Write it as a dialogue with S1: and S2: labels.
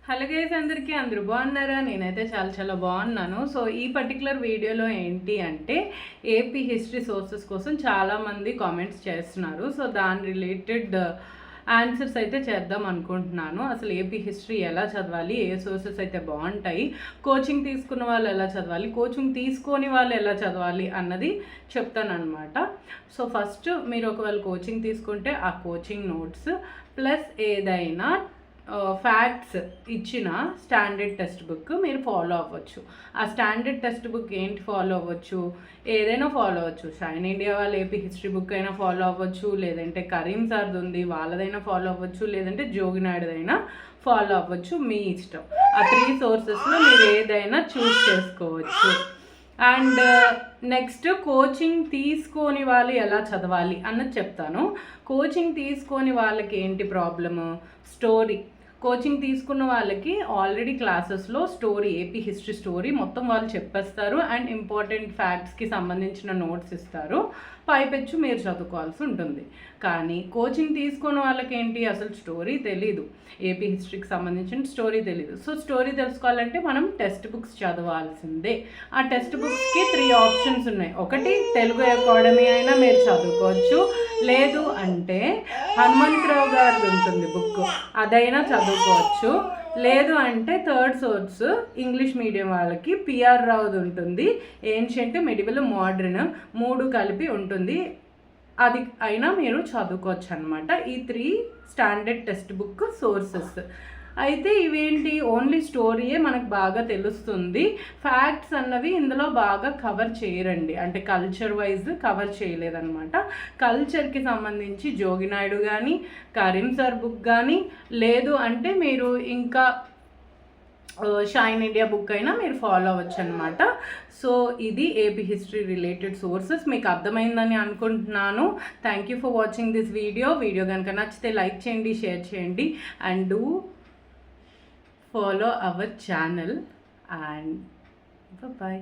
S1: Hello guys, అందరూ బాగున్నారా? నేనైతే చాలా బాగున్నాను. సో ఈ పర్టికులర్ వీడియోలో ఏంటి అంటే ఏపీ హిస్టరీ సోర్సెస్ కోసం చాలామంది కామెంట్స్ చేస్తున్నారు. సో దాని రిలేటెడ్ ఆన్సర్స్ అయితే చేద్దాం అనుకుంటున్నాను. అసలు ఏపీ హిస్టరీ ఎలా చదవాలి, ఏ సోర్సెస్ అయితే బాగుంటాయి, కోచింగ్ తీసుకున్న వాళ్ళు ఎలా చదవాలి, కోచింగ్ తీసుకొని వాళ్ళు ఎలా చదవాలి అన్నది చెప్తానమాట. సో ఫస్ట్ మీరు ఒకవేళ కోచింగ్ తీసుకుంటే ఆ కోచింగ్ నోట్స్ ప్లస్ ఏదైనా ఫ్యాక్ట్స్ ఇచ్చిన స్టాండర్డ్ టెక్స్ట్ బుక్ మీరు ఫాలో అవ్వచ్చు. ఆ స్టాండర్డ్ టెక్స్ట్ బుక్ ఏంటి ఫాలో అవ్వచ్చు? ఏదైనా ఫాలో అవ్వచ్చు. షైన్ ఇండియా వాళ్ళ ఏపీ హిస్టరీ బుక్ అయినా ఫాలో అవ్వచ్చు, లేదంటే కరీం సార్ది ఉంది వాళ్ళదైనా ఫాలో అవ్వచ్చు, లేదంటే జోగినాయుడుదైనా ఫాలో అవ్వచ్చు, మీ ఇష్టం. ఆ 3 సోర్సెస్లో మీరు ఏదైనా చూస్ చేసుకోవచ్చు. అండ్ నెక్స్ట్ కోచింగ్ తీసుకొని వాళ్ళు ఎలా చదవాలి అన్నది చెప్తాను. కోచింగ్ తీసుకొని వాళ్ళకి ఏంటి ప్రాబ్లము? స్టోరీ. కోచింగ్ తీసుకున్న వాళ్ళకి ఆల్రెడీ క్లాసెస్లో స్టోరీ, ఏపీ హిస్టరీ స్టోరీ మొత్తం వాళ్ళు చెప్పేస్తారు అండ్ ఇంపార్టెంట్ ఫ్యాక్ట్స్కి సంబంధించిన నోట్స్ ఇస్తారు. పైపెచ్చు మీరు చదువుకోవాల్సి ఉంటుంది. కానీ కోచింగ్ తీసుకున్న వాళ్ళకి ఏంటి, అసలు స్టోరీ తెలీదు, ఏపీ హిస్టరీకి సంబంధించిన స్టోరీ తెలీదు. సో స్టోరీ తెలుసుకోవాలంటే మనం టెక్స్ట్ బుక్స్ చదవాల్సిందే. ఆ టెక్స్ట్ బుక్స్కి 3 ఆప్షన్స్ ఉన్నాయి. ఒకటి తెలుగు అకాడమీ అయినా మీరు చదువుకోవచ్చు, లేదు అంటే హనుమంతరావు గారిది ఉంటుంది బుక్, అదైనా చదువుకోవచ్చు, లేదు అంటే థర్డ్ సోర్స్ ఇంగ్లీష్ మీడియం వాళ్ళకి పిఆర్ రావుది ఉంటుంది, ఏన్షియంట్, మిడివల్, మోడర్న్ 3 కలిపి ఉంటుంది, అది అయినా మీరు చదువుకోవచ్చు అనమాట. ఈ 3 స్టాండర్డ్ టెక్స్ట్ బుక్ సోర్సెస్. అయితే ఇవేంటి, ఓన్లీ స్టోరీయే మనకు బాగా తెలుస్తుంది, ఫ్యాక్ట్స్ అన్నవి ఇందులో బాగా కవర్ చేయరండి. అంటే కల్చర్ వైజ్ కవర్ చేయలేదన్నమాట. కల్చర్కి సంబంధించి జోగినాయుడు కానీ, కరీం సార్ బుక్ కానీ, లేదు అంటే మీరు ఇంకా షైన్ ఇండియా బుక్ అయినా మీరు ఫాలో అవ్వచ్చు అనమాట. సో ఇది ఏపీ హిస్టరీ రిలేటెడ్ సోర్సెస్. మీకు అర్థమైందని అనుకుంటున్నాను. Thank you for watching this video. Video కనుక నచ్చితే లైక్ చేయండి, షేర్ చేయండి and do follow our channel and bye bye.